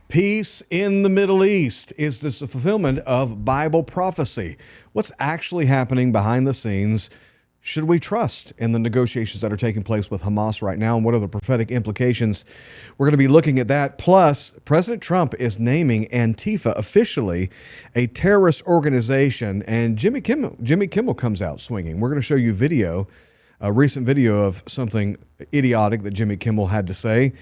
Peace in the Middle East. Is this a fulfillment of Bible prophecy? What's actually happening behind the scenes? Should we trust in the negotiations that are taking place with Hamas right now? And what are the prophetic implications? We're going to be looking at that. Plus, President Trump is naming Antifa officially a terrorist organization. And Jimmy Kimmel comes out swinging. We're going to show you a recent video of something idiotic that Jimmy Kimmel had to say.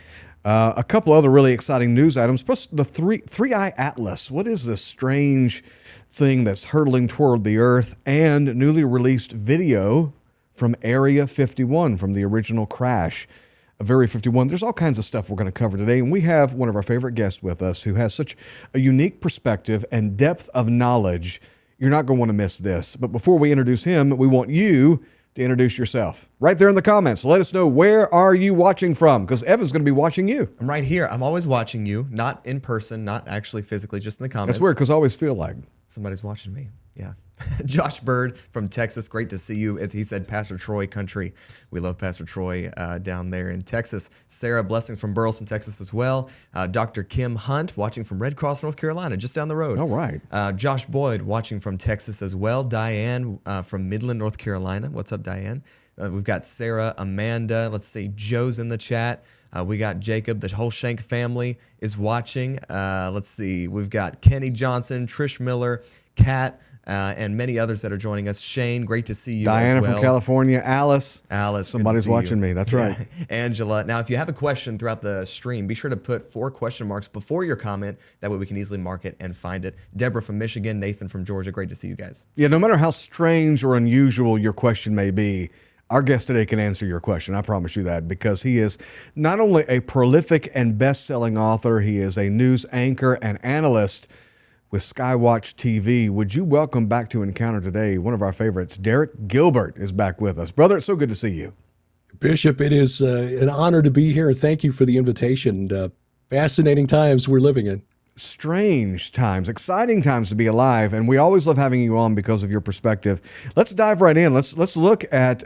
A couple other really exciting news items, plus the three-eye atlas. What is this strange thing that's hurtling toward the earth? And newly released video from Area 51, from the original crash of Area 51. There's all kinds of stuff we're going to cover today, and we have one of our favorite guests with us who has such a unique perspective and depth of knowledge. You're not going to want to miss this. But before we introduce him, we want you to introduce yourself. Right there in the comments. Let us know, where are you watching from? Because Evan's going to be watching you. I'm right here. I'm always watching you, not in person, not actually physically, just in the comments. That's weird, because I always feel like somebody's watching me. Yeah. Josh Bird from Texas. Great to see you. As he said, Pastor Troy country. We love Pastor Troy down there in Texas. Sarah, blessings from Burleson, Texas as well. Dr. Kim Hunt watching from Red Cross, North Carolina, just down the road. All right. Josh Boyd watching from Texas as well. Diane from Midland, North Carolina. What's up, Diane? We've got Sarah, Amanda. Let's see. Joe's in the chat. We got Jacob. The whole Shank family is watching. Let's see. We've got Kenny Johnson, Trish Miller, Kat, and many others that are joining us. Shane, great to see you. Diana as well. from California. Alice, somebody's watching me. That's right. Angela. Now, if you have a question throughout the stream, be sure to put 4 question marks before your comment. That way we can easily mark it and find it. Deborah from Michigan, Nathan from Georgia. Great to see you guys. Yeah, no matter how strange or unusual your question may be, our guest today can answer your question. I promise you that, because he is not only a prolific and best-selling author, he is a news anchor and analyst with Skywatch TV. Would you welcome back to Encounter today one of our favorites? Derek Gilbert is back with us. Brother, it's so good to see you. Bishop, it is an honor to be here. Thank you for the invitation. Fascinating times we're living in. Strange times, exciting times to be alive, and we always love having you on because of your perspective. Let's dive right in. Let's look at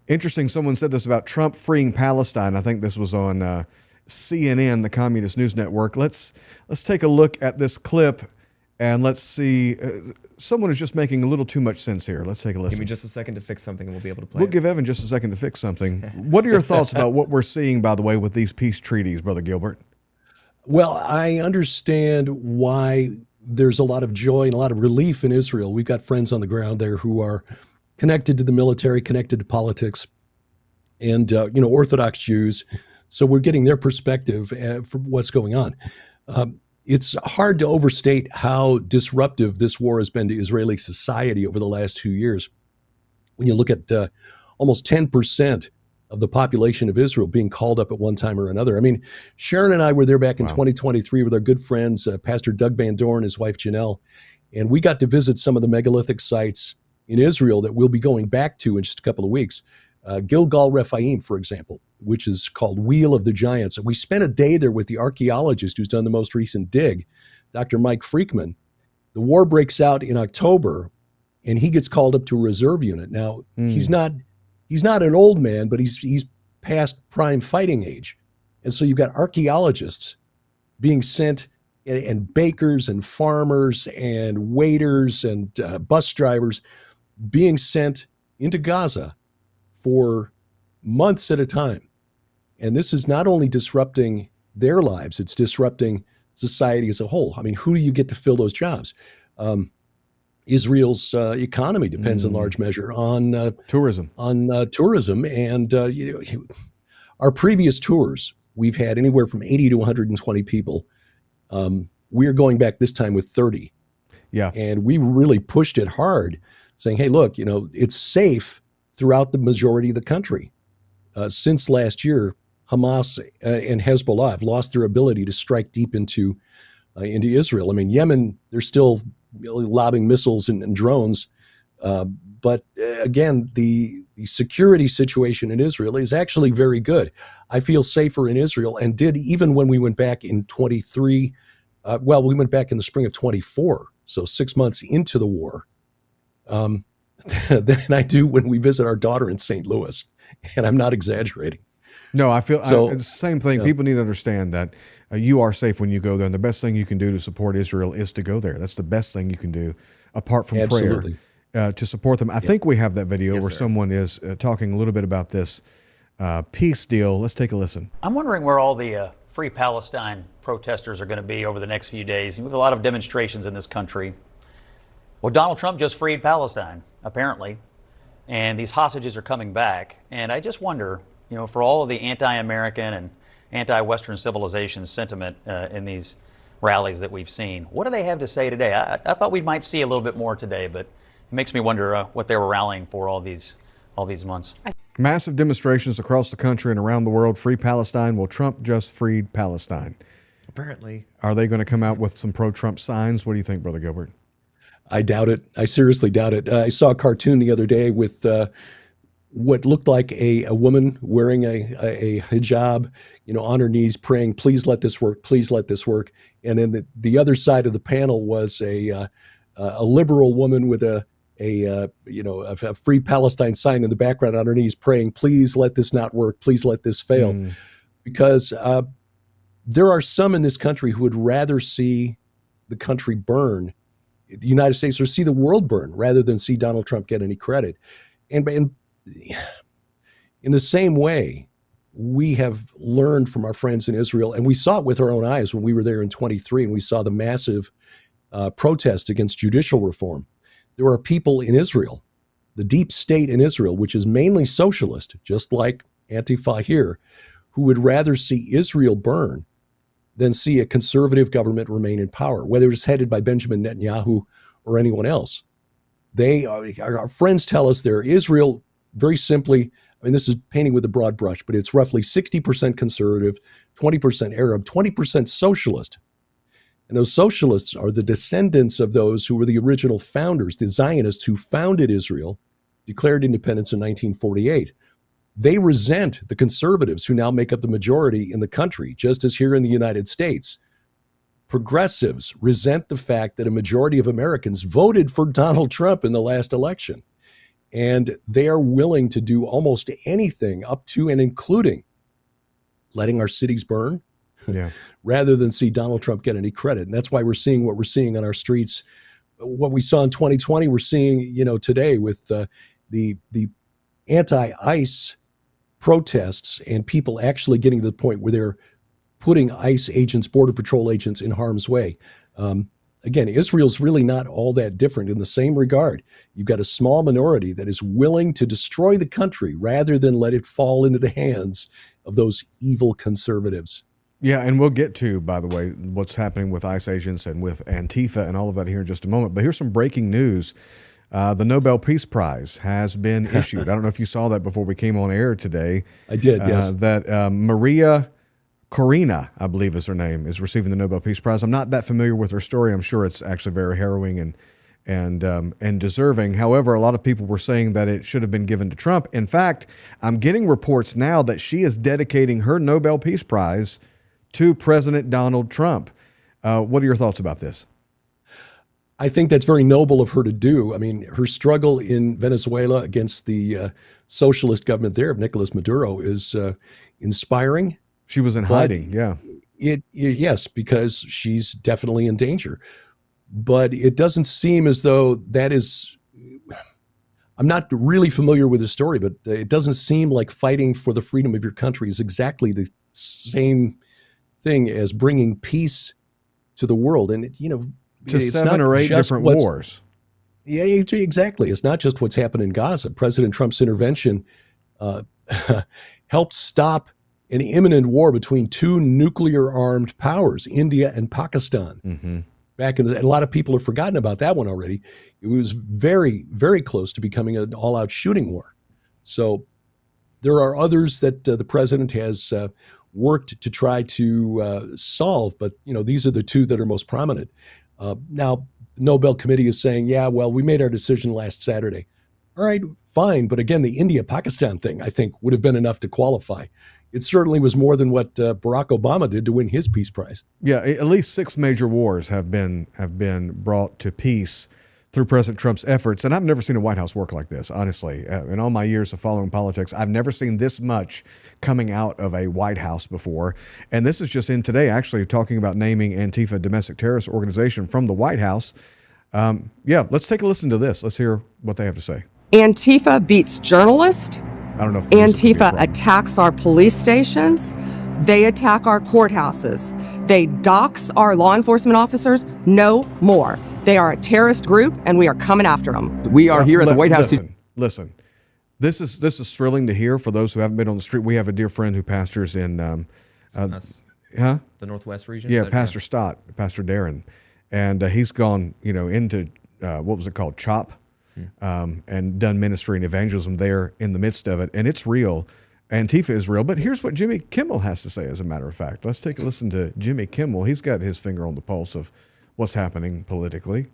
interesting. Someone said this about Trump freeing Palestine. I think this was on CNN, the Communist News Network. Let's take a look at this clip and let's see. Someone is just making a little too much sense here. Let's take a listen. Give me just a second to fix something and we'll be able to play We'll give Evan just a second to fix something. What are your thoughts about what we're seeing, by the way, with these peace treaties, Brother Gilbert? Well, I understand why there's a lot of joy and a lot of relief in Israel. We've got friends on the ground there who are connected to the military, connected to politics, and Orthodox Jews. So we're getting their perspective for what's going on. It's hard to overstate how disruptive this war has been to Israeli society over the last 2 years. When you look at almost 10% of the population of Israel being called up at one time or another. I mean, Sharon and I were there back in 2023 with our good friends, Pastor Doug Van Dorn, his wife Janelle, and we got to visit some of the megalithic sites in Israel that we'll be going back to in just a couple of weeks. Gilgal Rephaim, for example, which is called Wheel of the Giants. And we spent a day there with the archaeologist who's done the most recent dig, Dr. Mike Freakman. The war breaks out in October, and he gets called up to a reserve unit. Now, he's not an old man, but he's past prime fighting age. And so you've got archaeologists being sent, and bakers and farmers and waiters and bus drivers being sent into Gaza for months at a time. And this is not only disrupting their lives, it's disrupting society as a whole. I mean, who do you get to fill those jobs? Israel's economy depends in large measure on tourism. And our previous tours, we've had anywhere from 80 to 120 people. We're going back this time with 30. Yeah. And we really pushed it hard, saying, hey, look, it's safe throughout the majority of the country. Since last year, Hamas and Hezbollah have lost their ability to strike deep into Israel. I mean, Yemen, they're still lobbing missiles and drones. But again, the security situation in Israel is actually very good. I feel safer in Israel, and did even when we went back in 23. We went back in the spring of 24, so 6 months into the war, than I do when we visit our daughter in St. Louis. And I'm not exaggerating. No, I feel So, it's the same thing. yeah, People need to understand that you are safe when you go there, and the best thing you can do to support Israel is to go there. That's the best thing you can do, apart from prayer, absolutely. to support them. I Yeah. think we have that video Yes, where sir. someone is talking a little bit about this peace deal. Let's take a listen. I'm wondering where all the Free Palestine protesters are going to be over the next few days. We have a lot of demonstrations in this country. Well, Donald Trump just freed Palestine, apparently, and these hostages are coming back. And I just wonder, for all of the anti-American and anti-Western civilization sentiment in these rallies that we've seen, what do they have to say today? I thought we might see a little bit more today, but it makes me wonder what they were rallying for all these months. Massive demonstrations across the country and around the world. Free Palestine. Well, Trump just freed Palestine. Apparently. Are they going to come out with some pro-Trump signs? What do you think, Brother Gilbert? I doubt it. I seriously doubt it. I saw a cartoon the other day with what looked like a woman wearing a hijab, on her knees praying, "Please let this work. Please let this work." And then the other side of the panel was a liberal woman with a Free Palestine sign in the background on her knees praying, "Please let this not work. Please let this fail," because there are some in this country who would rather see the country burn, the United States, or see the world burn rather than see Donald Trump get any credit. And in the same way, we have learned from our friends in Israel, and we saw it with our own eyes when we were there in 23, and we saw the massive protest against judicial reform. There are people in Israel, the deep state in Israel, which is mainly socialist, just like Antifa here, who would rather see Israel burn than see a conservative government remain in power, whether it's headed by Benjamin Netanyahu or anyone else. Our friends tell us Israel, very simply, this is painting with a broad brush, but it's roughly 60% conservative, 20% Arab, 20% socialist. And those socialists are the descendants of those who were the original founders, the Zionists who founded Israel, declared independence in 1948. They resent the conservatives who now make up the majority in the country, just as here in the United States. Progressives resent the fact that a majority of Americans voted for Donald Trump in the last election. And they are willing to do almost anything up to and including letting our cities burn, rather than see Donald Trump get any credit. And that's why we're seeing what we're seeing on our streets. What we saw in 2020, we're seeing, today with the anti-ICE protests and people actually getting to the point where they're putting ICE agents, Border Patrol agents, in harm's way. Again, Israel's really not all that different in the same regard. You've got a small minority that is willing to destroy the country rather than let it fall into the hands of those evil conservatives. Yeah, and we'll get to, by the way, what's happening with ICE agents and with Antifa and all of that here in just a moment. But here's some breaking news. The Nobel Peace Prize has been issued. I don't know if you saw that before we came on air today. I did, yes. That Maria Corina, I believe is her name, is receiving the Nobel Peace Prize. I'm not that familiar with her story. I'm sure it's actually very harrowing and deserving. However, a lot of people were saying that it should have been given to Trump. In fact, I'm getting reports now that she is dedicating her Nobel Peace Prize to President Donald Trump. What are your thoughts about this? I think that's very noble of her to do. Her struggle in Venezuela against the socialist government there of Nicolas Maduro is inspiring. She was in hiding, yeah. Yes, because she's definitely in danger. But it doesn't seem as though that is, I'm not really familiar with the story, but it doesn't seem like fighting for the freedom of your country is exactly the same thing as bringing peace to the world. And, To it's 7 or 8 different wars. Yeah, exactly. It's not just what's happened in Gaza. President Trump's intervention helped stop an imminent war between two nuclear-armed powers, India and Pakistan. Mm-hmm. And a lot of people have forgotten about that one already. It was very, very close to becoming an all-out shooting war. So there are others that the president has worked to try to solve, but these are the two that are most prominent. Now, the Nobel Committee is saying, yeah, well, we made our decision last Saturday. All right, fine. But again, the India-Pakistan thing, I think, would have been enough to qualify. It certainly was more than what Barack Obama did to win his Peace Prize. Yeah, at least 6 major wars have been brought to peace through President Trump's efforts. And I've never seen a White House work like this, honestly. In all my years of following politics, I've never seen this much coming out of a White House before. And this is just in today, actually, talking about naming Antifa a domestic terrorist organization from the White House. Let's take a listen to this. Let's hear what they have to say. Antifa beats journalists. I don't know if the music will be Antifa wrong. attacks our police stations. They attack our courthouses. They dox our law enforcement officers. No more. They are a terrorist group, and we are coming after them. We are here at the White House. Listen. This is thrilling to hear for those who haven't been on the street. We have a dear friend who pastors in The Northwest region? Yeah, Is that- Pastor Stott, Pastor Darren, and he's gone, into what was it called, CHOP, and done ministry and evangelism there in the midst of it, and it's real. Antifa is real, but here's what Jimmy Kimmel has to say. As a matter of fact, let's take a listen to Jimmy Kimmel. He's got his finger on the pulse of what's happening politically.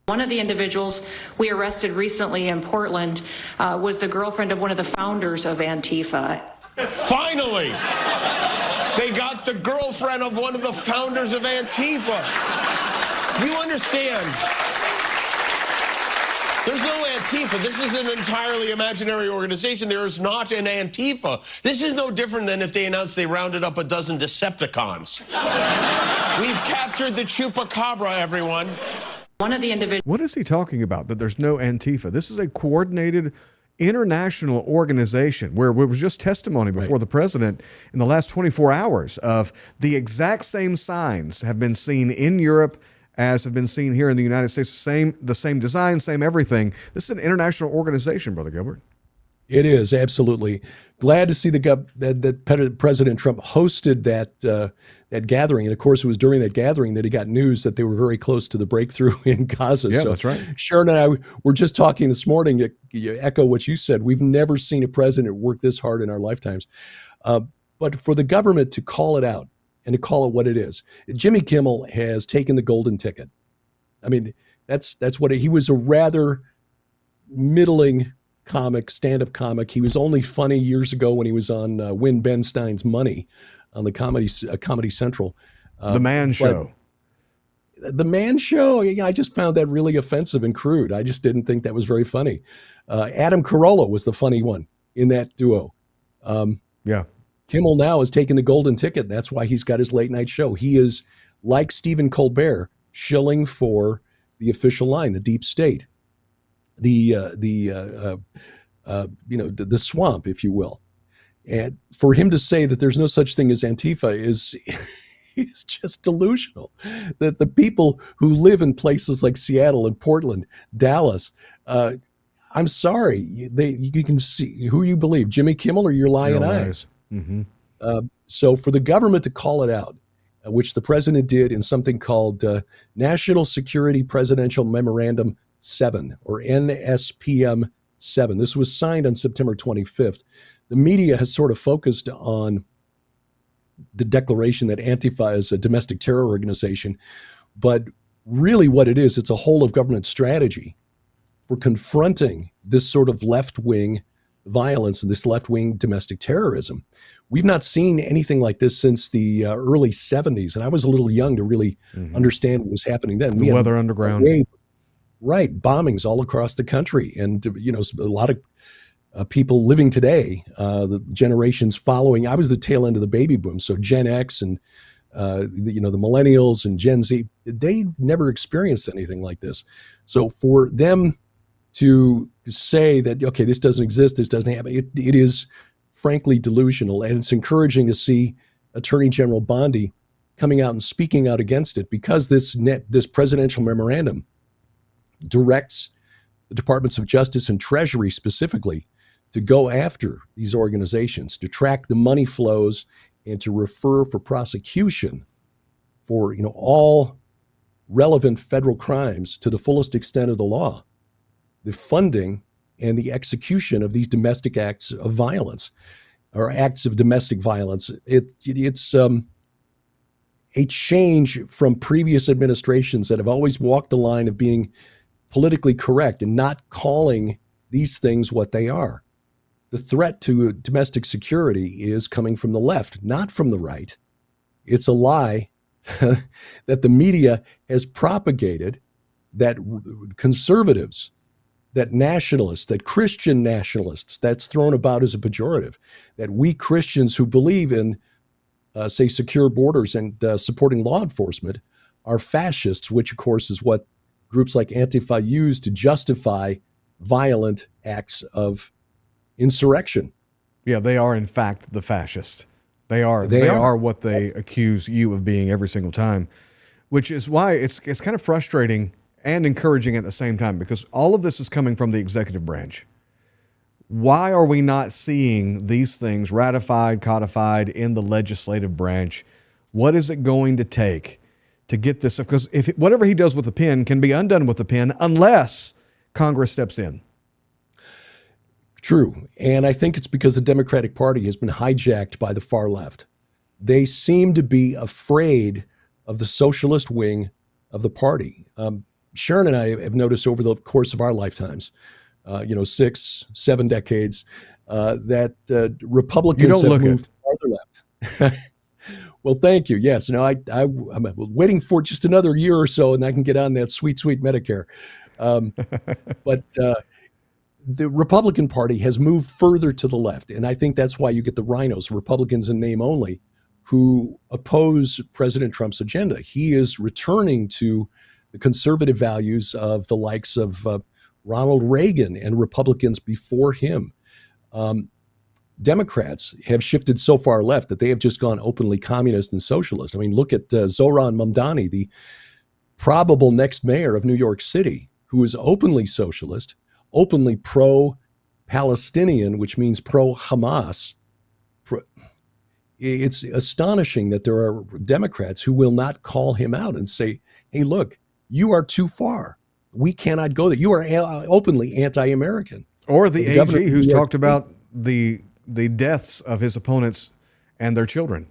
One of the individuals we arrested recently in Portland was the girlfriend of one of the founders of Antifa. Finally, they got the girlfriend of one of the founders of Antifa. You understand? There's no Antifa. This is an entirely imaginary organization. There is not an Antifa. This is no different than if they announced they rounded up a dozen Decepticons. We've captured the Chupacabra, everyone. One of the individuals. What is he talking about? That there's no Antifa. This is a coordinated international organization where it was just testimony before the president in the last 24 hours of the exact same signs have been seen in Europe as have been seen here in the United States. The same design, same everything. This is an international organization, Brother Gilbert. It is, absolutely. Glad to see that President Trump hosted that gathering. And of course, it was during that gathering that he got news that they were very close to the breakthrough in Gaza. Yeah, so that's right. Sharon and I were just talking this morning. You echo what you said. We've never seen a president work this hard in our lifetimes. But for the government to call it out and to call it what it is, Jimmy Kimmel has taken the golden ticket. I mean, that's what he was, a rather middling comic, stand-up comic. He was only funny years ago when he was on Win Ben Stein's Money on the Comedy Central. The Man Show. The Man Show, I just found that really offensive and crude. I just didn't think that was very funny. Adam Carolla was the funny one in that duo. Kimmel now has taken the golden ticket. That's why he's got his late night show. He is, like Stephen Colbert, shilling for the official line, the deep state, the swamp, if you will. And for him to say that there's no such thing as Antifa is just delusional. That the people who live in places like Seattle and Portland, Dallas, I'm sorry, you can see who you believe, Jimmy Kimmel or your lying eyes. Mm-hmm. So for the government to call it out, which the president did in something called National Security Presidential Memorandum 7, or NSPM 7. This was signed on September 25th. The media has sort of focused on the declaration that Antifa is a domestic terror organization, but really what it is, it's a whole of government strategy for confronting this sort of left-wing violence and this left-wing domestic terrorism. We've not seen anything like this since the early 70s, and I was a little young to really understand what was happening then. The Weather Underground. Right, bombings all across the country, and a lot of people living today, the generations following. I was the tail end of the baby boom, so Gen X and the millennials and Gen Z, they never experienced anything like this. So for them to say that, okay, this doesn't exist, this doesn't happen, it is frankly delusional, and it's encouraging to see Attorney General Bondi coming out and speaking out against it, because this presidential memorandum directs the Departments of Justice and Treasury specifically to go after these organizations, to track the money flows, and to refer for prosecution for all relevant federal crimes to the fullest extent of the law. The funding and the execution of these domestic acts of violence, or acts of domestic violence, it's a change from previous administrations that have always walked the line of being politically correct and not calling these things what they are. The threat to domestic security is coming from the left, not from the right. It's a lie that the media has propagated that conservatives, that nationalists, that Christian nationalists, that's thrown about as a pejorative, that we Christians who believe in, say, secure borders and supporting law enforcement are fascists, which, of course, is what groups like Antifa use to justify violent acts of insurrection. Yeah, they are, in fact, the fascists. They are what they accuse you of being every single time, which is why it's kind of frustrating and encouraging at the same time, because all of this is coming from the executive branch. Why are we not seeing these things ratified, codified in the legislative branch? What is it going to take to get this? Because whatever he does with the pen can be undone with the pen unless Congress steps in. True. And I think it's because the Democratic Party has been hijacked by the far left. They seem to be afraid of the socialist wing of the party. Sharon and I have noticed over the course of our lifetimes, 6, 7 decades, that Republicans have moved farther left. Well, thank you. Yes. No, I'm waiting for just another year or so, and I can get on that sweet, sweet Medicare. But the Republican Party has moved further to the left, and I think that's why you get the rhinos, Republicans in name only, who oppose President Trump's agenda. He is returning to the conservative values of the likes of Ronald Reagan and Republicans before him. Democrats have shifted so far left that they have just gone openly communist and socialist. I mean, look at Zohran Mamdani, the probable next mayor of New York City, who is openly socialist, openly pro-Palestinian, which means pro-Hamas. It's astonishing that there are Democrats who will not call him out and say, hey, look, you are too far. We cannot go there. You are openly anti-American. Or the AG who's talked about the deaths of his opponents and their children.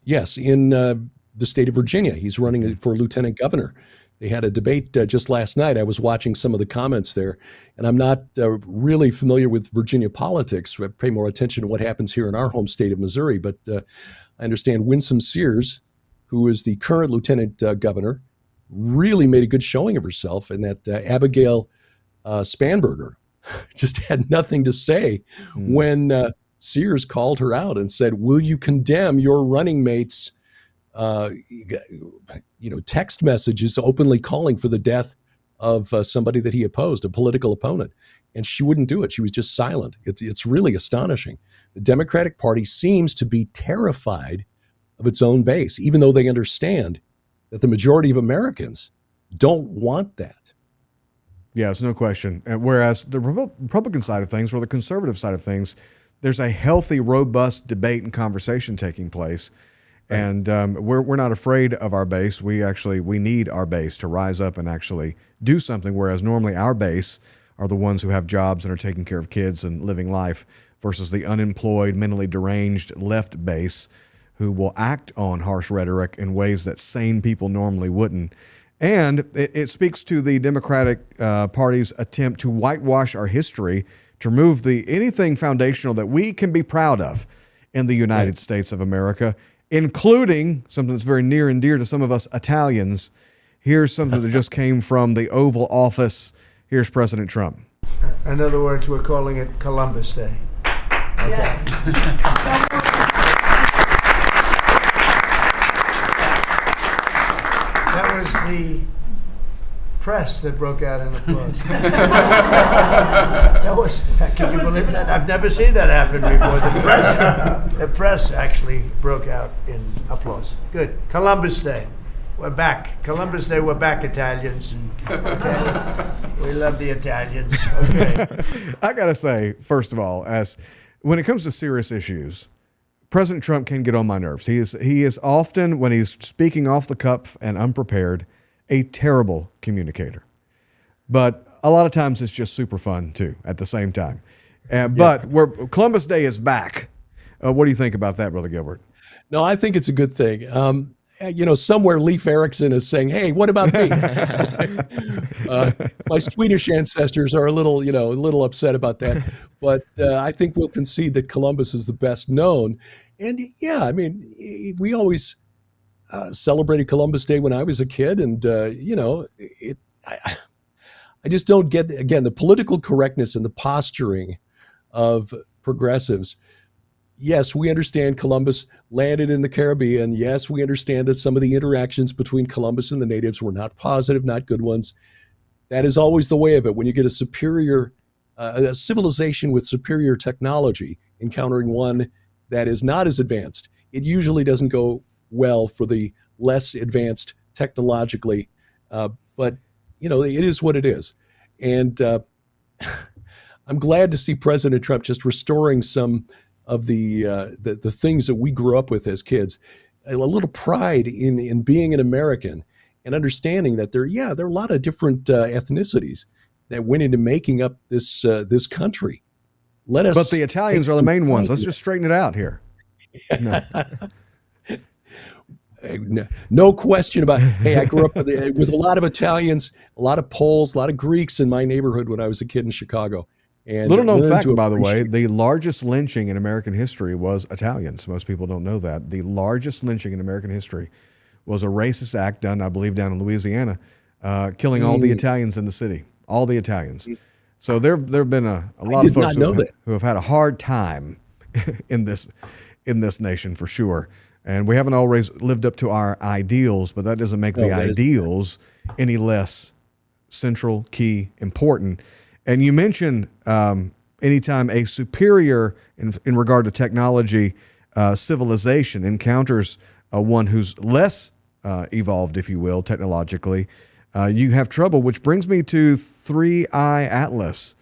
Yes. In the state of Virginia, he's running for lieutenant governor. They had a debate just last night. I was watching some of the comments there, and I'm not really familiar with Virginia politics. I pay more attention to what happens here in our home state of Missouri. But I understand Winsome Sears, who is the current lieutenant governor, really made a good showing of herself, and that Abigail Spanberger just had nothing to say when Sears called her out and said, will you condemn your running mate's text messages openly calling for the death of somebody that he opposed, a political opponent? And she wouldn't do it. She was just silent. It's really astonishing. The Democratic Party seems to be terrified of its own base, even though they understand that the majority of Americans don't want that. Yes, no question. Whereas the Republican side of things, or the conservative side of things, there's a healthy, robust debate and conversation taking place. Right. And we're not afraid of our base. We need our base to rise up and actually do something, whereas normally our base are the ones who have jobs and are taking care of kids and living life, versus the unemployed, mentally deranged left base who will act on harsh rhetoric in ways that sane people normally wouldn't. And it speaks to the Democratic Party's attempt to whitewash our history, to remove anything foundational that we can be proud of in the United States of America, including something that's very near and dear to some of us Italians. Here's something that just came from the Oval Office. Here's President Trump. In other words, we're calling it Columbus Day. Okay. Yes. That was the press that broke out in applause. Can you believe that? I've never seen that happen before. The press actually broke out in applause. Good. Columbus Day. We're back. Columbus Day, we're back, Italians. Okay. We love the Italians. Okay. I got to say, first of all, when it comes to serious issues, President Trump can get on my nerves. He is often, when he's speaking off the cuff and unprepared, a terrible communicator. But a lot of times it's just super fun too at the same time. But Columbus Day is back. What do you think about that, Brother Gilbert? No, I think it's a good thing. Somewhere Leif Erikson is saying, "Hey, what about me?" My Swedish ancestors are a little upset about that, but I think we'll concede that Columbus is the best known. And yeah, I mean, we always celebrated Columbus Day when I was a kid, and I just don't get, again, the political correctness and the posturing of progressives. Yes, we understand Columbus landed in the Caribbean. Yes, we understand that some of the interactions between Columbus and the natives were not positive, not good ones. That is always the way of it. When you get a civilization with superior technology encountering one that is not as advanced, it usually doesn't go well for the less advanced technologically. But it is what it is. And I'm glad to see President Trump just restoring some of the things that we grew up with as kids, a little pride in being an American, and understanding that there are a lot of different ethnicities that went into making up this country. But the Italians are the main ones. Let's just straighten it out here. No. No question about. Hey, I grew up with a lot of Italians, a lot of Poles, a lot of Greeks in my neighborhood when I was a kid in Chicago. And little known fact, by the way, the largest lynching in American history was Italians. Most people don't know that. The largest lynching in American history was a racist act done, I believe, down in Louisiana, killing all the Italians in the city, all the Italians. So there have been a lot of folks who have had a hard time in this nation for sure. And we haven't always lived up to our ideals, but that doesn't make the ideals any less central, key, important. And you mentioned anytime a superior, in regard to technology, civilization encounters one who's less evolved, if you will, technologically, you have trouble, which brings me to 3I Atlas.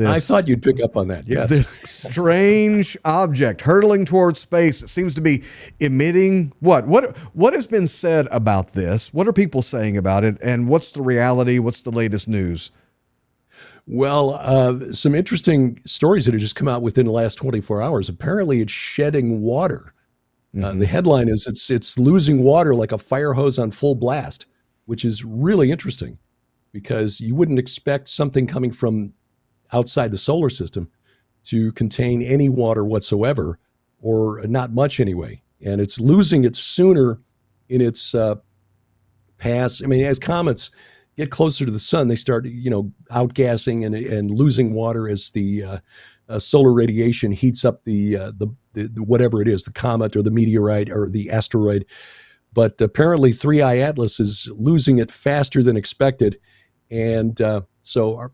I thought you'd pick up on that, yes. This strange object hurtling towards space. It seems to be emitting what? What has been said about this? What are people saying about it? And what's the reality? What's the latest news? Well, some interesting stories that have just come out within the last 24 hours. Apparently, it's shedding water. The headline is it's losing water like a fire hose on full blast, which is really interesting because you wouldn't expect something coming from outside the solar system to contain any water whatsoever, or not much anyway. And it's losing it sooner in its pass. I mean, as comets get closer to the sun, they start, outgassing and losing water as the solar radiation heats up the whatever it is, the comet or the meteorite or the asteroid. But apparently 3I Atlas is losing it faster than expected. And so our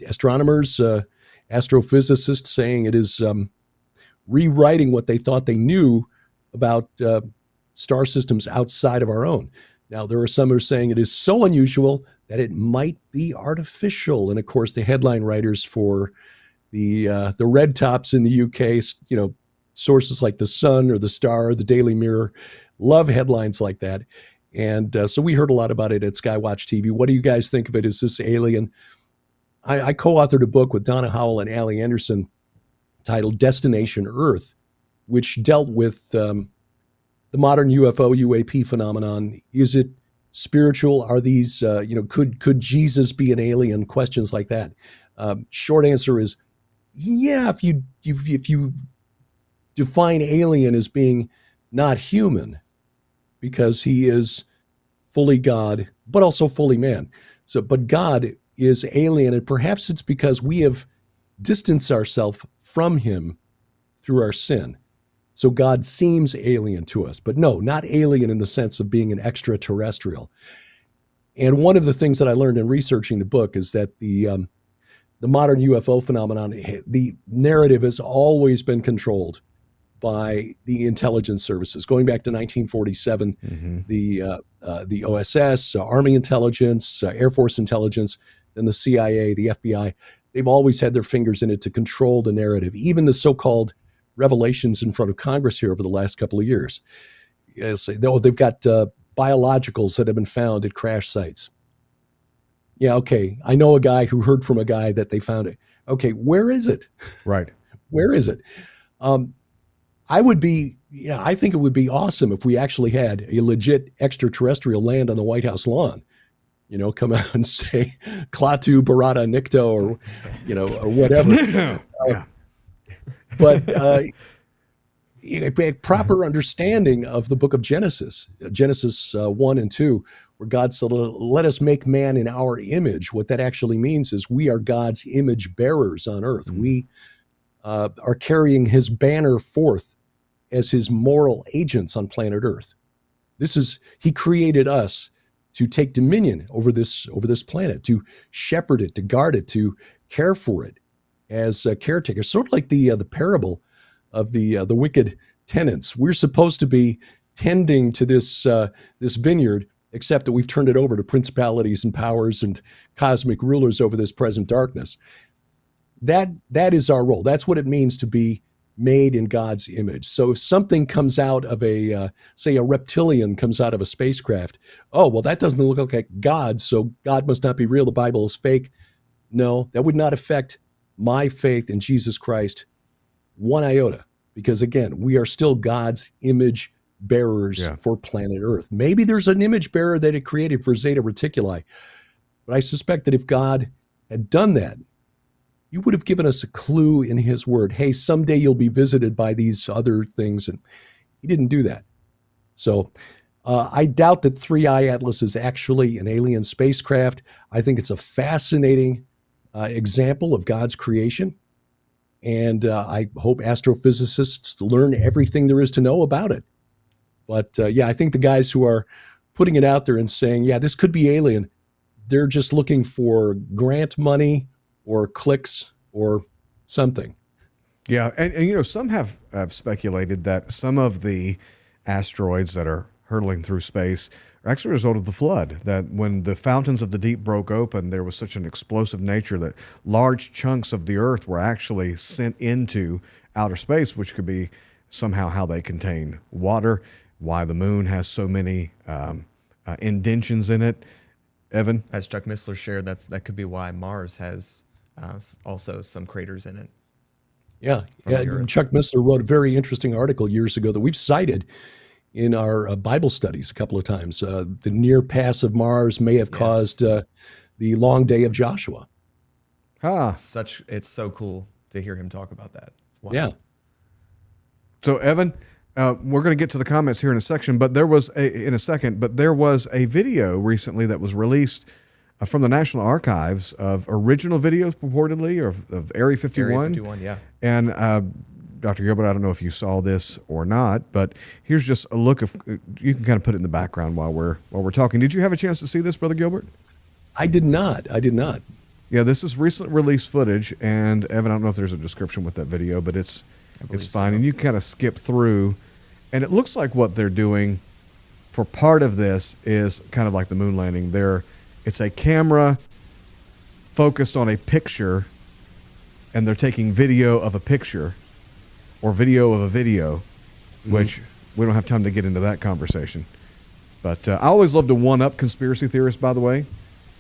astronomers, astrophysicists saying it is rewriting what they thought they knew about star systems outside of our own. Now, there are some who are saying it is so unusual that it might be artificial. And of course, the headline writers for the red tops in the UK, sources like The Sun or The Star, the Daily Mirror, love headlines like that. And so we heard a lot about it at Skywatch TV. What do you guys think of it? Is this alien? I co-authored a book with Donna Howell and Allie Anderson titled Destination Earth, which dealt with the modern UFO, UAP phenomenon. Is it spiritual? Are these, could Jesus be an alien? Questions like that. Short answer is, yeah, if you define alien as being not human, because he is fully God, but also fully man. So, but God is alien, and perhaps it's because we have distanced ourselves from him through our sin. So God seems alien to us, but no, not alien in the sense of being an extraterrestrial. And one of the things that I learned in researching the book is that the modern UFO phenomenon, the narrative has always been controlled by the intelligence services. Going back to 1947, the OSS, Army intelligence, Air Force intelligence, and the CIA, the FBI, they've always had their fingers in it to control the narrative. Even the so-called revelations in front of Congress here over the last couple of years. Yes, they've got biologicals that have been found at crash sites. Yeah, okay. I know a guy who heard from a guy that they found it. Okay, where is it? Right. Where is it? I think it would be awesome if we actually had a legit extraterrestrial land on the White House lawn. Come out and say Klaatu Barada Nikto or whatever. But a proper understanding of the book of Genesis 1 and 2, where God said, let us make man in our image. What that actually means is we are God's image bearers on earth. We are carrying his banner forth as his moral agents on planet earth. He created us to take dominion over this planet, to shepherd it, to guard it, to care for it as caretakers. Sort of like the parable of the wicked tenants. We're supposed to be tending to this vineyard, except that we've turned it over to principalities and powers and cosmic rulers over this present darkness. That is our role. That's what it means to be made in God's image. So if something comes out of say a reptilian comes out of a spacecraft, oh, well, that doesn't look like God, so God must not be real. The Bible is fake. No, that would not affect my faith in Jesus Christ one iota, because again, we are still God's image bearers for planet Earth. Maybe there's an image bearer that it created for Zeta Reticuli, but I suspect that if God had done that, you would have given us a clue in his word. Hey, someday you'll be visited by these other things. And he didn't do that. So I doubt that 3I Atlas is actually an alien spacecraft. I think it's a fascinating example of God's creation. And I hope astrophysicists learn everything there is to know about it. But I think the guys who are putting it out there and saying, yeah, this could be alien, they're just looking for grant money or clicks or something. Yeah, and some have speculated that some of the asteroids that are hurtling through space are actually a result of the flood, that when the fountains of the deep broke open, there was such an explosive nature that large chunks of the Earth were actually sent into outer space, which could be somehow how they contain water, why the moon has so many indentions in it. Evan? As Chuck Missler shared, that could be why Mars has also some craters in it. Yeah. Chuck Missler wrote a very interesting article years ago that we've cited in our Bible studies a couple of times. The near pass of Mars may have caused the long day of Joshua. It's so cool to hear him talk about that. It's wild. Yeah. So Evan, we're going to get to the comments here in a second, but there was a video recently that was released from the National Archives of original videos purportedly of Area 51. Area 51, yeah. And Dr. Gilbert, I don't know if you saw this or not, but here's just a look of. You can kind of put it in the background while we're talking. Did you have a chance to see this, Brother Gilbert? I did not. Yeah, this is recent release footage, and Evan, I don't know if there's a description with that video, but it's fine, so. And you kind of skip through, and it looks like what they're doing for part of this is kind of like the moon landing. It's a camera focused on a picture, and they're taking video of a picture or video of a video, which we don't have time to get into that conversation. But I always love to one-up conspiracy theorists, by the way.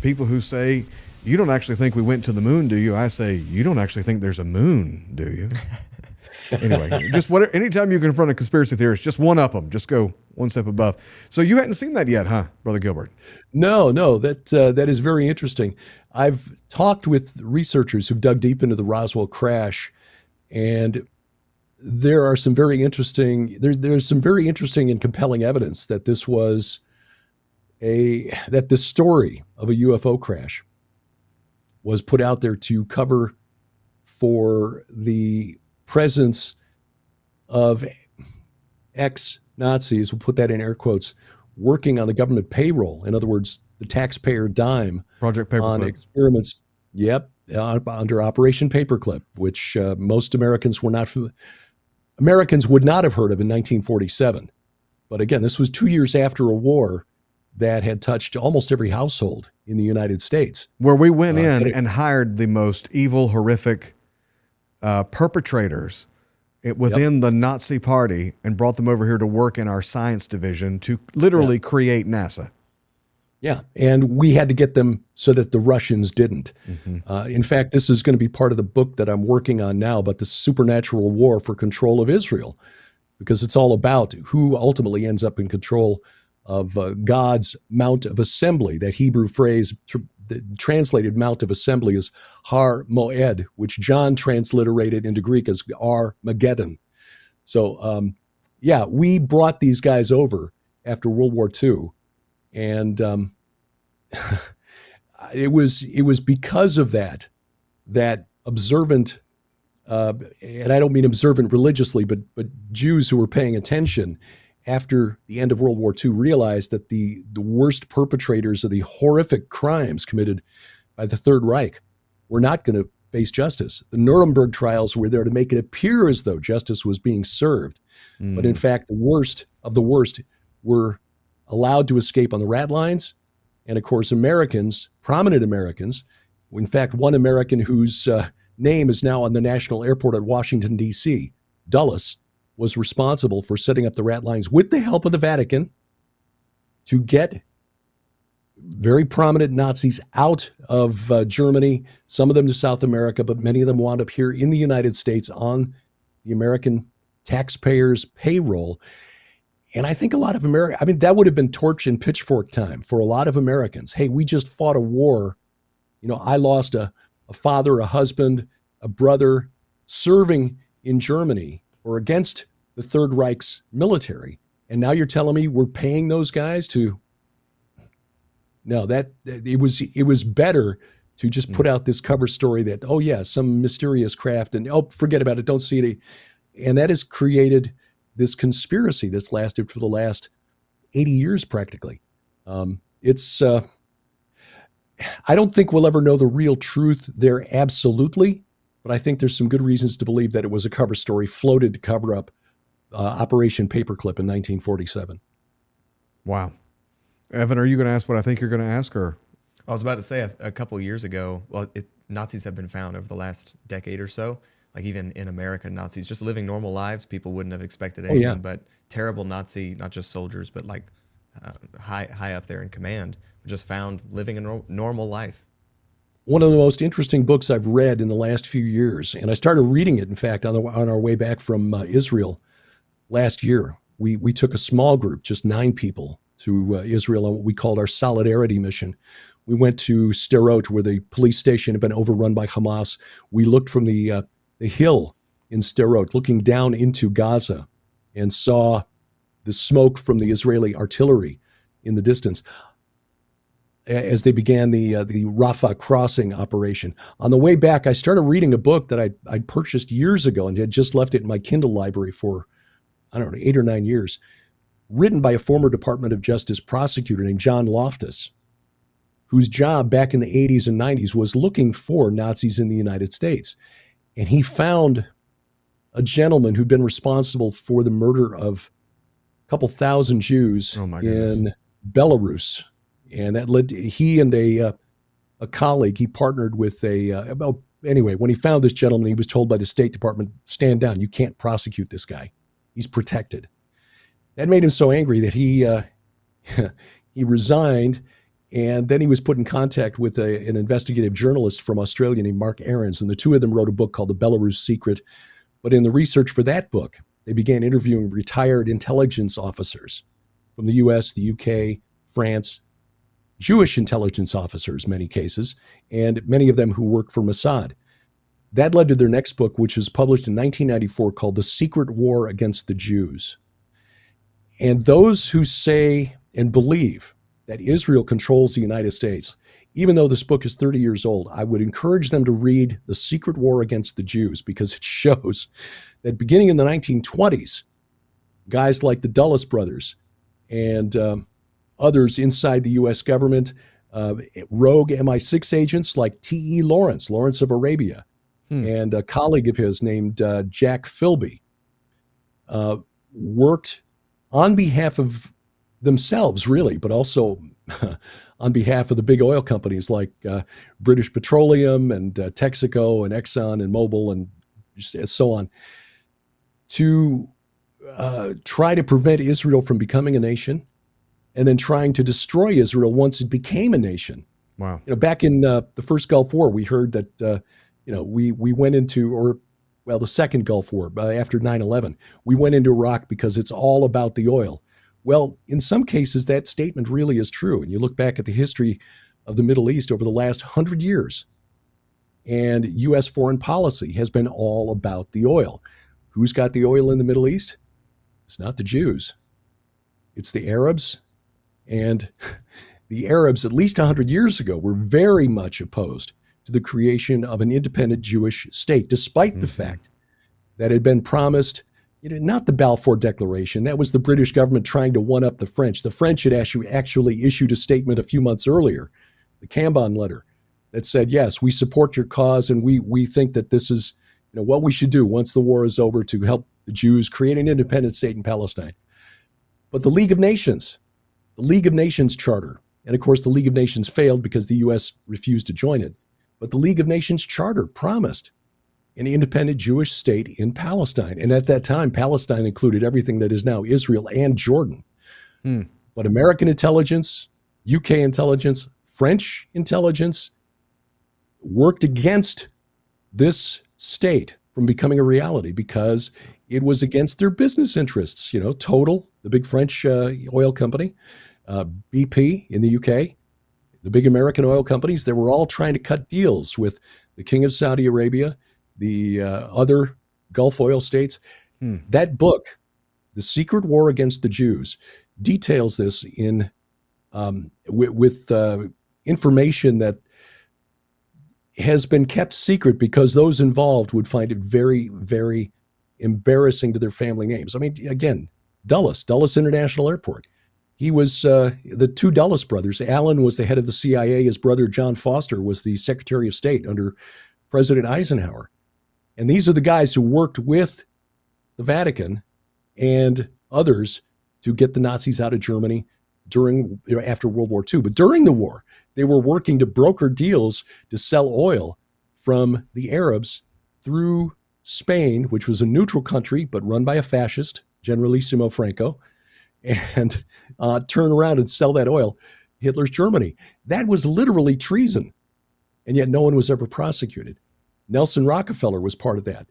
People who say, you don't actually think we went to the moon, do you? I say, you don't actually think there's a moon, do you? Anyway, anytime you confront a conspiracy theorist, just one-up them. Just go one step above. So you hadn't seen that yet, huh, Brother Gilbert? No, that is very interesting. I've talked with researchers who've dug deep into the Roswell crash, and there are some very interesting. There's some very interesting and compelling evidence that this was that the story of a UFO crash was put out there to cover for the presence of ex-Nazis, we'll put that in air quotes, working on the government payroll. In other words, the taxpayer dime. Project Paperclip. On experiments. Yep, under Operation Paperclip, which most Americans would not have heard of in 1947. But again, this was 2 years after a war that had touched almost every household in the United States. Where we went in and hired the most evil, horrific perpetrators within the Nazi party and brought them over here to work in our science division to literally create NASA. Yeah, and we had to get them so that the Russians didn't. In fact, this is going to be part of the book that I'm working on now about the supernatural war for control of Israel, because it's all about who ultimately ends up in control of God's Mount of Assembly. That Hebrew phrase translated Mount of Assembly is Har Moed, which John transliterated into Greek as Armageddon. So, we brought these guys over after World War II, And it was because of that observant, and I don't mean observant religiously, but Jews who were paying attention after the end of World War II realized that the worst perpetrators of the horrific crimes committed by the Third Reich were not going to face justice. The Nuremberg trials were there to make it appear as though justice was being served. But in fact, the worst of the worst were allowed to escape on the rat lines. And of course, Americans, prominent Americans, in fact, one American whose name is now on the National Airport at Washington, D.C., Dulles, was responsible for setting up the rat lines with the help of the Vatican to get very prominent Nazis out of Germany, some of them to South America, but many of them wound up here in the United States on the American taxpayers' payroll. And I think a lot of that would have been torch and pitchfork time for a lot of Americans. Hey, we just fought a war. I lost a father, a husband, a brother serving in Germany or against the Third Reich's military. And now you're telling me we're paying those guys to... No, it was better to just put out this cover story that, oh yeah, some mysterious craft, and forget about it, don't see it. And that has created this conspiracy that's lasted for the last 80 years practically. I don't think we'll ever know the real truth there absolutely, but I think there's some good reasons to believe that it was a cover story floated to cover up Operation Paperclip in 1947. Wow. Evan, are you going to ask what I think you're going to ask? Or I was about to say a couple years ago, Nazis have been found over the last decade or so. Like even in America, Nazis just living normal lives. People wouldn't have expected anything but terrible Nazi, not just soldiers, but like high up there in command, just found living a normal life. One of the most interesting books I've read in the last few years, and I started reading it, in fact, on our way back from Israel last year. We took a small group, just 9 people, to Israel on what we called our Solidarity Mission. We went to Sderot, where the police station had been overrun by Hamas. We looked from the hill in Sderot, looking down into Gaza, and saw the smoke from the Israeli artillery in the distance as they began the Rafah crossing operation. On the way back, I started reading a book that I'd purchased years ago and had just left it in my Kindle library for, 8 or 9 years, written by a former Department of Justice prosecutor named John Loftus, whose job back in the 80s and 90s was looking for Nazis in the United States. And he found a gentleman who'd been responsible for the murder of a couple thousand Jews in Belarus. And that led to, he and a colleague, he partnered with anyway, when he found this gentleman, he was told by the State Department, stand down, you can't prosecute this guy. He's protected. That made him so angry that he resigned, and then he was put in contact with an investigative journalist from Australia named Mark Aarons, and the two of them wrote a book called The Belarus Secret. But in the research for that book, they began interviewing retired intelligence officers from the US, the UK, France, Jewish intelligence officers, many cases, and many of them who worked for Mossad. That led to their next book, which was published in 1994, called The Secret War Against the Jews. And those who say and believe that Israel controls the United States, even though this book is 30 years old, I would encourage them to read The Secret War Against the Jews, because it shows that beginning in the 1920s, guys like the Dulles brothers and others inside the U.S. government, rogue MI6 agents like T.E. Lawrence of Arabia, and a colleague of his named Jack Philby, worked on behalf of themselves, really, but also on behalf of the big oil companies like British Petroleum and Texaco and Exxon and Mobil and so on, to try to prevent Israel from becoming a nation, and then trying to destroy Israel once it became a nation. Wow. Back in the first Gulf War, we heard that we went into, the second Gulf War, after 9/11, we went into Iraq because it's all about the oil. Well, in some cases, that statement really is true. And you look back at the history of the Middle East over the last 100 years, and U.S. foreign policy has been all about the oil. Who's got the oil in the Middle East? It's not the Jews. It's the Arabs And the Arabs, at least 100 years ago, were very much opposed to the creation of an independent Jewish state, despite the fact that had been promised, not the Balfour Declaration. That was the British government trying to one-up the French. The French had actually issued a statement a few months earlier, the Cambon letter, that said, yes, we support your cause, and we think that this is what we should do once the war is over to help the Jews create an independent state in Palestine. But the League of Nations charter, and of course the League of Nations failed because the U.S. refused to join it, but the League of Nations charter promised an independent Jewish state in Palestine. And at that time, Palestine included everything that is now Israel and Jordan. But American intelligence, UK intelligence, French intelligence worked against this state from becoming a reality because it was against their business interests. Total, the big French oil company, BP in the UK, the big American oil companies, they were all trying to cut deals with the King of Saudi Arabia, the other Gulf oil states. That book, The Secret War Against the Jews, details this in with information that has been kept secret because those involved would find it very, very embarrassing to their family names. I mean, again, Dulles International Airport. He was the two Dulles brothers. Alan was the head of the CIA. His brother, John Foster, was the Secretary of State under President Eisenhower. And these are the guys who worked with the Vatican and others to get the Nazis out of Germany after World War II. But during the war, they were working to broker deals to sell oil from the Arabs through Spain, which was a neutral country, but run by a fascist, Generalissimo Franco, and turn around and sell that oil Hitler's Germany. That was literally treason, and yet no one was ever prosecuted. Nelson Rockefeller was part of that.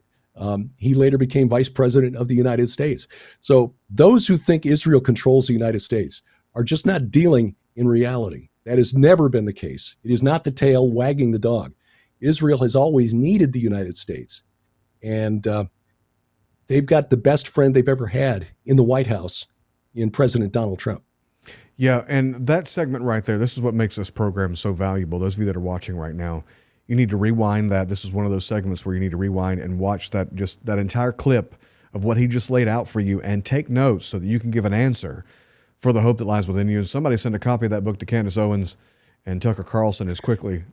He later became vice president of the United States. So those who think Israel controls the United States are just not dealing in reality. That has never been the case. It is not the tail wagging the dog. Israel has always needed the United States. And they've got the best friend they've ever had in the White House in President Donald Trump. Yeah, and that segment right there, this is what makes this program so valuable. Those of you that are watching right now, you need to rewind that. This is one of those segments where you need to rewind and watch that entire clip of what he just laid out for you and take notes so that you can give an answer for the hope that lies within you. And somebody send a copy of that book to Candace Owens and Tucker Carlson as quickly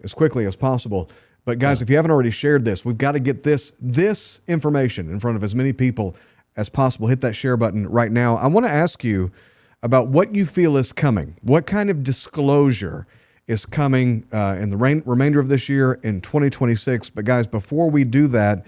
as possible. But guys, if you haven't already shared this, we've got to get this information in front of as many people as possible. Hit that share button right now. I want to ask you about what you feel is coming. What kind of disclosure is coming in the remainder of this year in 2026? But guys, before we do that,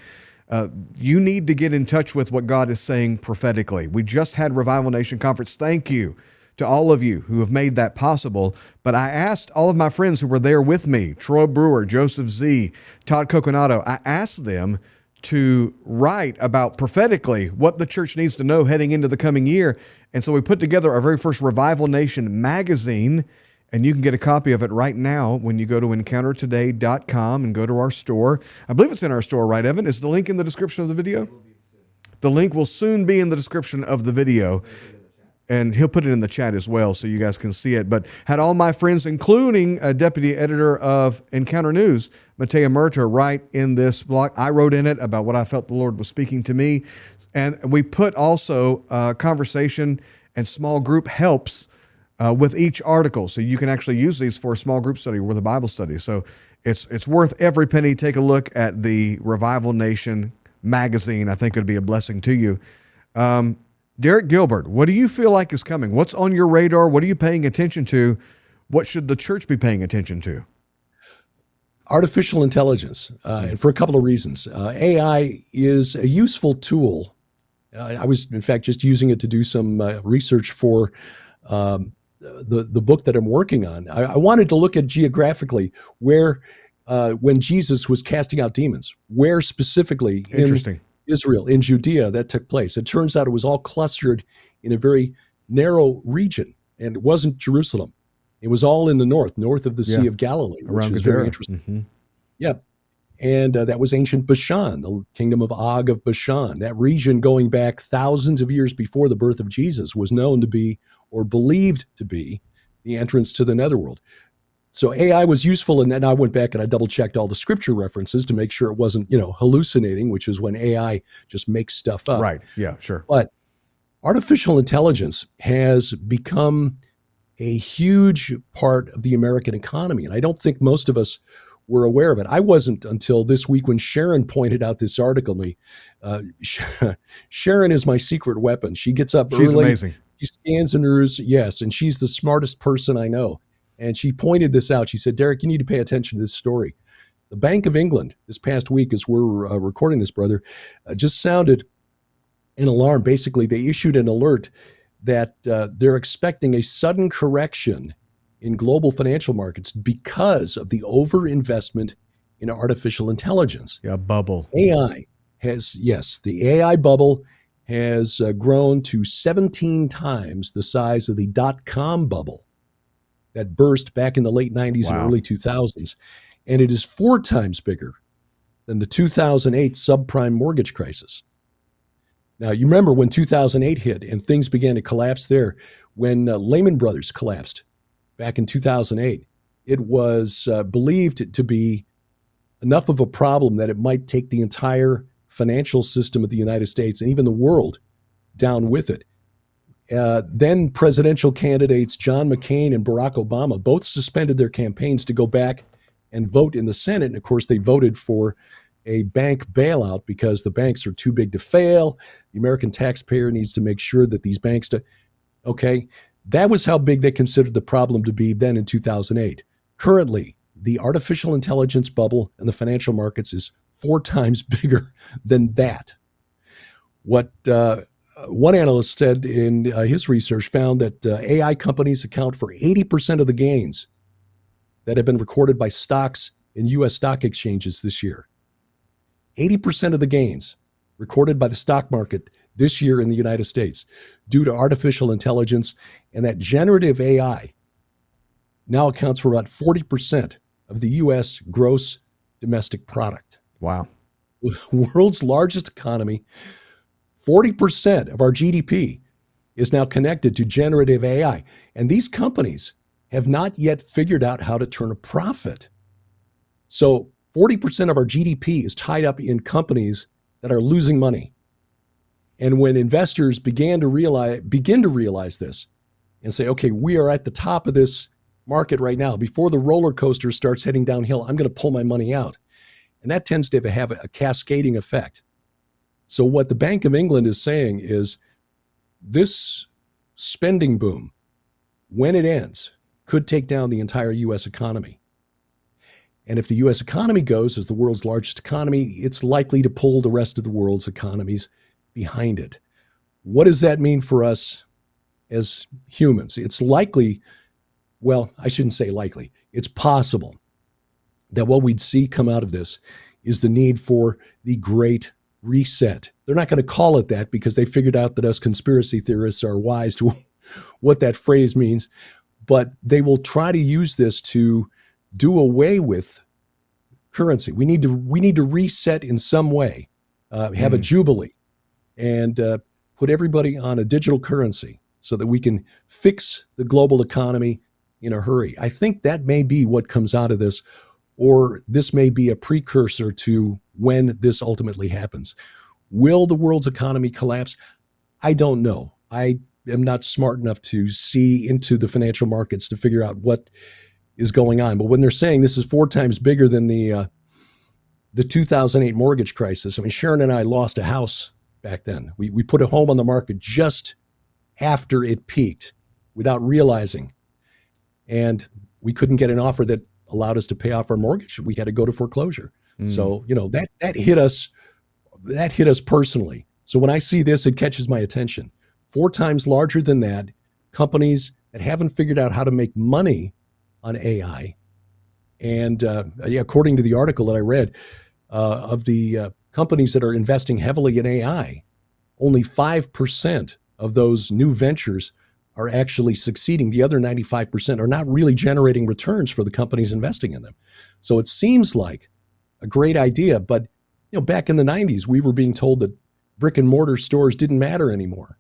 you need to get in touch with what God is saying prophetically. We just had Revival Nation Conference. Thank you to all of you who have made that possible. But I asked all of my friends who were there with me, Troy Brewer, Joseph Z., Todd Coconato, I asked them to write about prophetically what the church needs to know heading into the coming year. And so we put together our very first Revival Nation magazine, and you can get a copy of it right now when you go to encountertoday.com and go to our store. I believe it's in our store, right, Evan? Is the link in the description of the video? The link will soon be in the description of the video. And he'll put it in the chat as well so you guys can see it. But had all my friends, including a deputy editor of Encounter News, Matea Murta, write in this blog. I wrote in it about what I felt the Lord was speaking to me. And we put also conversation and small group helps with each article. So you can actually use these for a small group study or with a Bible study. So it's worth every penny. Take a look at the Revival Nation magazine. I think it would be a blessing to you. Derek Gilbert, what do you feel like is coming? What's on your radar? What are you paying attention to? What should the church be paying attention to? Artificial intelligence, and for a couple of reasons. AI is a useful tool. I was, in fact, just using it to do some research for the book that I'm working on. I wanted to look at geographically where, when Jesus was casting out demons, where specifically in Israel, in Judea, that took place. It turns out it was all clustered in a very narrow region, and it wasn't Jerusalem. It was all in the north of the Sea of Galilee, which is very interesting. Mm-hmm. Yeah. And that was ancient Bashan, the kingdom of Og of Bashan. That region going back thousands of years before the birth of Jesus was known to be, or believed to be, the entrance to the netherworld. So AI was useful, and then I went back and I double checked all the scripture references to make sure it wasn't, hallucinating, which is when AI just makes stuff up. Right. Yeah, sure. But artificial intelligence has become a huge part of the American economy, and I don't think most of us were aware of it. I wasn't until this week when Sharon pointed out this article to me. Sharon is my secret weapon. She gets up early. She's amazing. She scans the news, yes, and she's the smartest person I know. And she pointed this out. She said, Derek, you need to pay attention to this story. The Bank of England this past week, as we're recording this, brother, just sounded an alarm. Basically, they issued an alert that they're expecting a sudden correction in global financial markets because of the overinvestment in artificial intelligence. Yeah, bubble. AI has, yes, the AI bubble has grown to 17 times the size of the dot-com bubble that burst back in the late 90s and early 2000s. And it is 4 times bigger than the 2008 subprime mortgage crisis. Now, you remember when 2008 hit and things began to collapse there, when Lehman Brothers collapsed back in 2008, it was believed to be enough of a problem that it might take the entire financial system of the United States and even the world down with it. Then presidential candidates John McCain and Barack Obama both suspended their campaigns to go back and vote in the Senate. And of course, they voted for a bank bailout because the banks are too big to fail. The American taxpayer needs to make sure that these banks okay, that was how big they considered the problem to be then in 2008. Currently, the artificial intelligence bubble in the financial markets is 4 times bigger than that. What one analyst said in his research found that AI companies account for 80% of the gains that have been recorded by stocks in U.S. stock exchanges this year. 80% of the gains recorded by the stock market this year in the United States due to artificial intelligence, and that generative AI now accounts for about 40% of the U.S. gross domestic product. Wow. World's largest economy, 40% of our GDP is now connected to generative AI. And these companies have not yet figured out how to turn a profit. So 40% of our GDP is tied up in companies that are losing money. And when investors begin to realize this and say, okay, we are at the top of this market right now. Before the roller coaster starts heading downhill, I'm going to pull my money out. And that tends to have a cascading effect. So what the Bank of England is saying is this spending boom, when it ends, could take down the entire U.S. economy. And if the U.S. economy goes as the world's largest economy, it's likely to pull the rest of the world's economies behind it. What does that mean for us as humans? It's likely, well, I shouldn't say likely, it's possible that what we'd see come out of this is the need for the Great Reset. They're not going to call it that because they figured out that us conspiracy theorists are wise to what that phrase means, but they will try to use this to do away with currency. We need to reset in some way, have a jubilee, and put everybody on a digital currency so that we can fix the global economy in a hurry. I think that may be what comes out of this, or this may be a precursor to when this ultimately happens. Will the world's economy collapse? I don't know. I am not smart enough to see into the financial markets to figure out what is going on. But when they're saying this is 4 times bigger than the 2008 mortgage crisis, I mean, Sharon and I lost a house back then. We put a home on the market just after it peaked without realizing. And we couldn't get an offer that allowed us to pay off our mortgage. We had to go to foreclosure. So, that hit us. That hit us personally. So when I see this, it catches my attention. 4 times larger than that, companies that haven't figured out how to make money on AI. And according to the article that I read, of the companies that are investing heavily in AI, only 5% of those new ventures are actually succeeding. The other 95% are not really generating returns for the companies investing in them. So it seems like a great idea, but back in the 90s, we were being told that brick and mortar stores didn't matter anymore.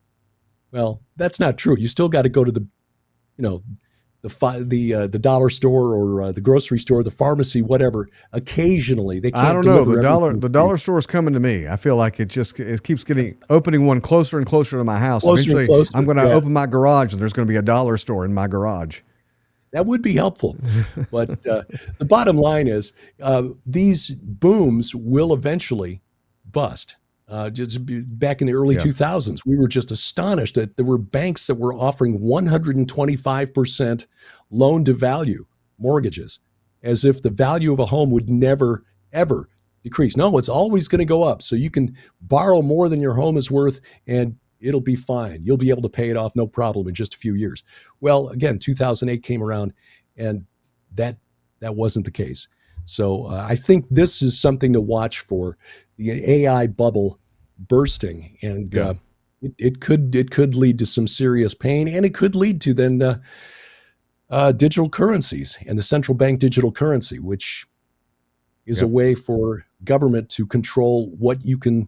Well, that's not true. You still got to go to the the dollar store or the grocery store, the pharmacy, whatever. Occasionally, they can't. I don't know. deliver The dollar store is coming to me. I feel like it keeps opening one closer and closer to my house. Closer and Eventually, closer, I'm going to yeah. open my garage and there's going to be a dollar store in my garage. That would be helpful. But the bottom line is these booms will eventually bust. Back in the early 2000s, we were just astonished that there were banks that were offering 125% loan to value mortgages, as if the value of a home would never, ever decrease. No, it's always going to go up. So you can borrow more than your home is worth and it'll be fine. You'll be able to pay it off no problem in just a few years. Well, again, 2008 came around and that wasn't the case. So I think this is something to watch for, the AI bubble bursting, and it could lead to some serious pain, and it could lead to then digital currencies and the central bank digital currency, which is a way for government to control what you can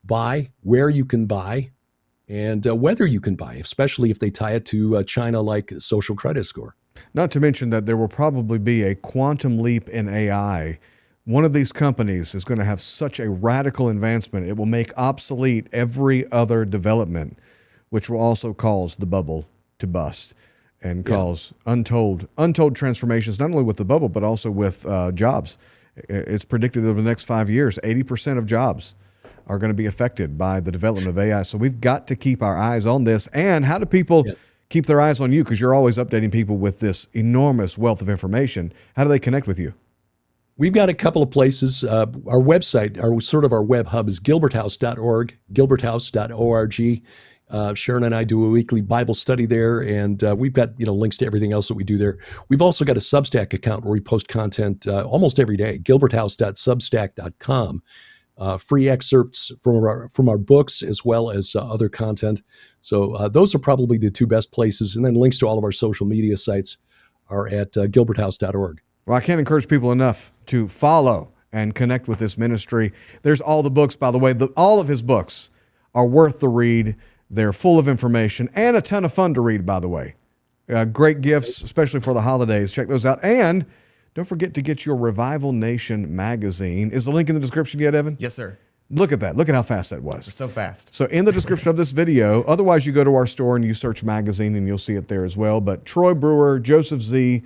buy, where you can buy, and whether you can buy, especially if they tie it to China-like social credit score. Not to mention that there will probably be a quantum leap in AI. One of these companies is going to have such a radical advancement, it will make obsolete every other development, which will also cause the bubble to bust and cause untold transformations, not only with the bubble, but also with jobs. It's predicted over the next 5 years, 80% of jobs are going to be affected by the development of AI. So we've got to keep our eyes on this. And how do people keep their eyes on you? Because you're always updating people with this enormous wealth of information. How do they connect with you? We've got a couple of places. Our website, our web hub is gilberthouse.org, gilberthouse.org. Sharon and I do a weekly Bible study there, and we've got links to everything else that we do there. We've also got a Substack account where we post content almost every day, gilberthouse.substack.com. Free excerpts from our books as well as other content. So those are probably the two best places. And then links to all of our social media sites are at gilberthouse.org. Well, I can't encourage people enough to follow and connect with this ministry. There's all the books, by the way. All of his books are worth the read. They're full of information and a ton of fun to read, by the way. Great gifts, especially for the holidays. Check those out. And don't forget to get your Revival Nation magazine. Is the link in the description yet, Evan? Yes, sir. Look at that. Look at how fast that was. So fast. So in the description of this video, otherwise you go to our store and you search magazine and you'll see it there as well. But Troy Brewer, Joseph Z.,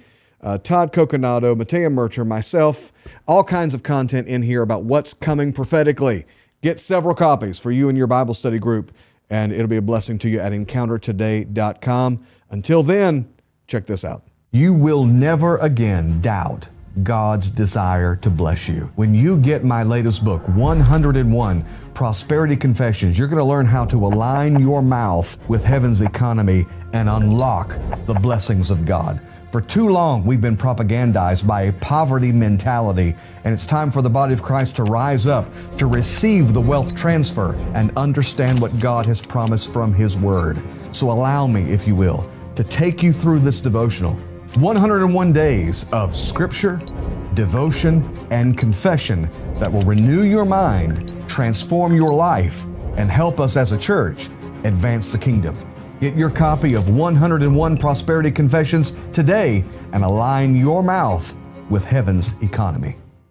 Todd Coconato, Matea Mercher, myself, all kinds of content in here about what's coming prophetically. Get several copies for you and your Bible study group, and it'll be a blessing to you at encountertoday.com. Until then, check this out. You will never again doubt God's desire to bless you. When you get my latest book, 101 Prosperity Confessions, you're going to learn how to align your mouth with heaven's economy and unlock the blessings of God. For too long, we've been propagandized by a poverty mentality, and it's time for the body of Christ to rise up, to receive the wealth transfer and understand what God has promised from His Word. So allow me, if you will, to take you through this devotional. 101 days of scripture, devotion, and confession that will renew your mind, transform your life, and help us as a church advance the kingdom. Get your copy of 101 Prosperity Confessions today and align your mouth with heaven's economy.